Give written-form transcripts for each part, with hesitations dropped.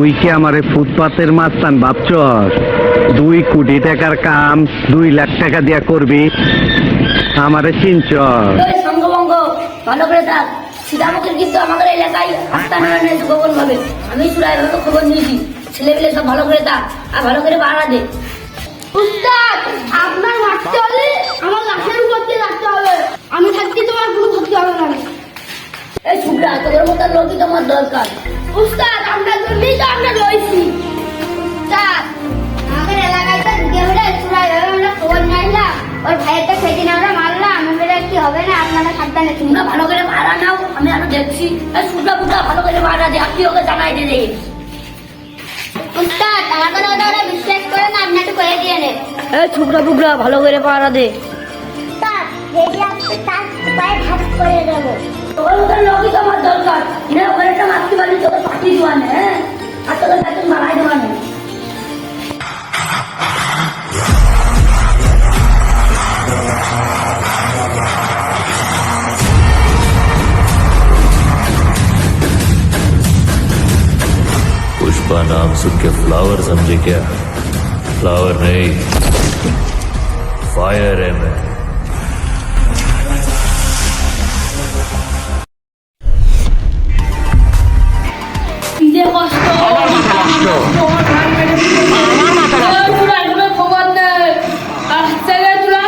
তুই কি আমারে ফুটপাতের মাস্তান ভাবছস? 2 কোটি টাকার কাম 2 লাখ টাকা দিয়া করবি? আমারে চিনছস? সঙ্গভঙ্গ ভালো করে থাক। সীতামুখের কিন্তু আমাদের এলাকায় আস্তানা নিয়েছে গোপন ভাবে। আমি চূড়ায় ভাবে খবর নিয়েছি। ছেলেপেলে সব ভালো করে থাক আর ভালো করে বাড়া দে। উস্তাদ, আপনার মারতে হলে আমার লাশের উপর দিয়ে রাখতে হবে। আমি থাকতে তোমার কোনো ক্ষতি হবে না। এই ছুকরা, তোদের মতো লোকই তোমার দরকার। উস্তাদ, আমরা জন্যই তো আমরা রয়েছি। উস্তাদ, আমাদের এলাকায় তো ঢুকে বেড়ে চূড়ায় ভাবে আমরা খবর নিলাম। ওর ভাইয়েরটা সেদিন আমরা মারলাম। আমরা কি হবে না, আপনারা সাবধানে শুনুন। তোমরা ভালো করে বাড়া নাও, আমি আরো দেখছি। এই ছুকরা পুকরা ভালো করে বাড়া দে, আপনি ওকে জানাই দে। উস্তাদ, আমার কথা ওরা বিশ্বাস করে না, আপনি একটু করে দিয়ে নেন। এই ছুকরা পুকরা ভালো করে বাড়া দে। উস্তাদ, যদি আপনি তার পায়ে ভাগ করে দেবো। তোর মতো লোকই তোমার দরকার। নে ওখানে একটা মাতৃ বাড়ি তোকে পাঠিয়ে দেওয়ানে, হ্যাঁ? আর তোকে বেতন বাড়াই দেওয়ানে। पुष्पा नाम सुन के फ्लावर समझे क्या? फ्लावर नहीं, फायर है मैं। যে কষ্ট আমার মাথা নষ্ট আমার ঘাড় মেরে পুরো খবর নেই। আর ছেলে তুলা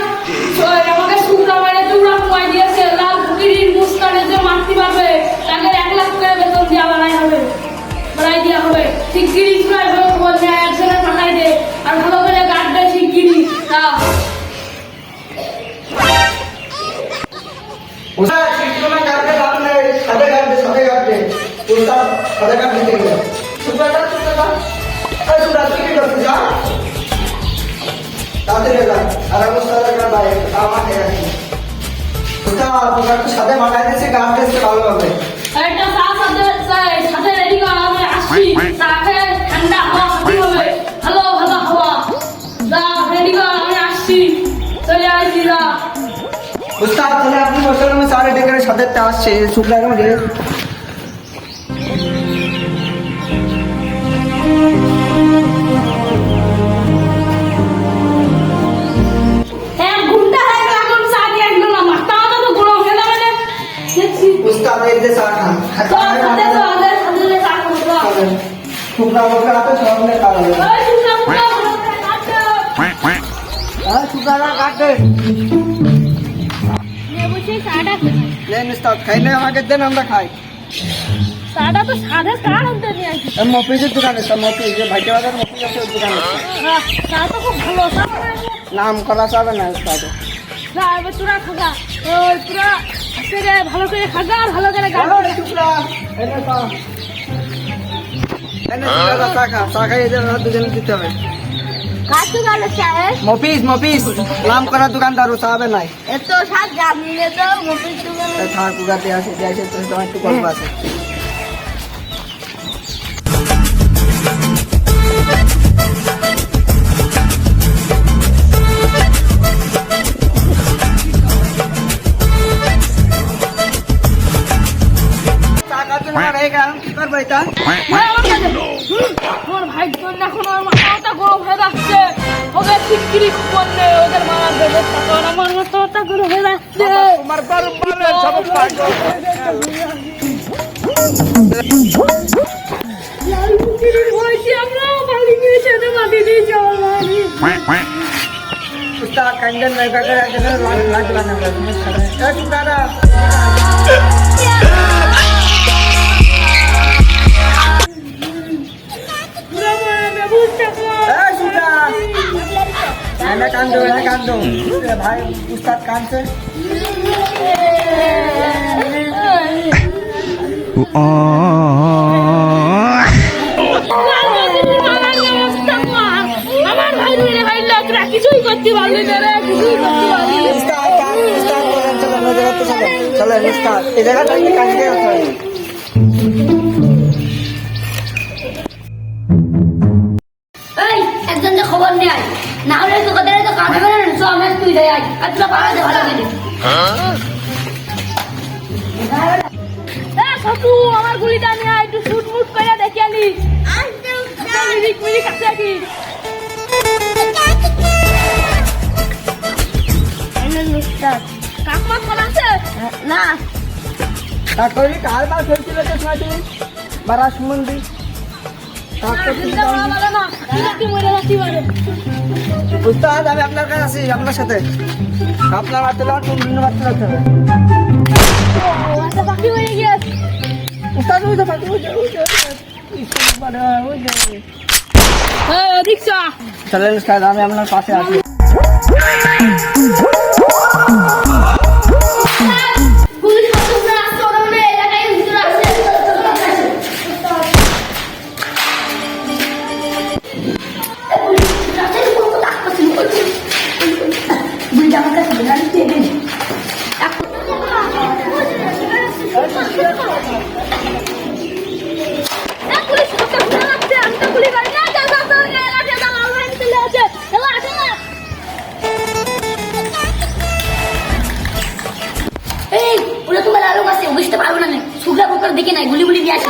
আমাকে শুকনা মানে তুলা কমাই দিয়েছে। লাল ফকিরির মুস্কানে যে মারতে পারবে তাকে 1 লাখ করে বেতন দেওয়া বাড়াই দেওয়া হবে। শিগগিরি চূড়ায় খবর নেয়, একজনে ঠান্ডাই দে আর ভালো করে গার্ড দেয় শিগগিরি। সাথে মানায় দিয়েছে গান দিয়েছে ভালো হবে। একটা চা সাথে রেডি কর, আমি আসছি। চাকে ঠান্ডা হাওয়া খাতে হবে, ভালো ভালো হাওয়া। যা রেডি কর, আমি আসছি। চলে আসছি যা। উস্তাদ, তাহলে আপনি বসে আমি সাড়ে ডেকে সাথে আসছে শুক্লা এখন গিয়ে उस्ताद एक दे साथ शुक्ला वक्र आते छोड़ने का लगे शुक्ला काट दे नहीं उस्ताद खाइले आगे दिन আমরা খাই সাদা তো সাদা কার আনতে নিয়ে আসি। মফিজের দোকানে সব মফিজ যে ভাইটা বাজার মফিজ আছে ওর দোকানে চা তো খুব ভালো চা নাম করা যাবে না উস্তাদ না এবার তোরা খাগা ওই তোরা আজকে ভালো করে খাগা আর ভালো করে গান শুক্লা এনে তো এনে শুক্লা শাখা শাখা এদের দুজনে দিতে হবে কাটু গালে চায় মফিজ মফিজ নাম করা দোকানদার ও সাবে নাই এত সাত দাম নিলে তো মফিজ দোকানে থাক পুগাতে আসে যাইছে তো তোমার একটু গল্প আছে আমার ভাই জন্য এখন আমার মাথাটা গরম হয়ে যাচ্ছে। ওদের শিগগিরই খবর নেই, ওদের মারার ব্যবস্থা কর। আমার মাথাটা গরম হয়ে যাচ্ছে। লাল ফকিরের ভয়তে আমরা বাড়ি গিয়ে সেটা মাটি দিয়ে জল মারি। उस्ताद कंजन नहीं कर रहा है लाग लाने का ए शुक्राना ए शुक्रा मैं कान दो भाई उस्ताद कान से কিছুই করতে পারলি না রে, কিছুই করতে পারলি না। चलो उस्ताद ये जगह तक कान के এই একজন যে খবর নিয়ে আয়, না হলে তো কদের তো কাজ হবে না। সব আমি তুই দেয় আয় আর তোরা পাড়া দে ভালো করে। সতু আমার গুলিটা নিয়ে একটু শুট মুট করে দেখে আনি। মিরিক মিরিক আছে কি কাকমা কোন আছে না তারপরে কার বার ফেলছিল তো সাথে বারা সুমন্দি উস্তাদ আমি আপনার কাছে আছি আপনার সাথে আপনার মারতে লাগবে টুনটুনি মারতে লাগবে উস্তাদ ওই যে ফাঁকি চলেন উস্তাদ আমি আপনার পাশে আছি বুঝতে পারবো না সুগা বুকার দিকে নাই গুলি গুলি দিয়ে আসি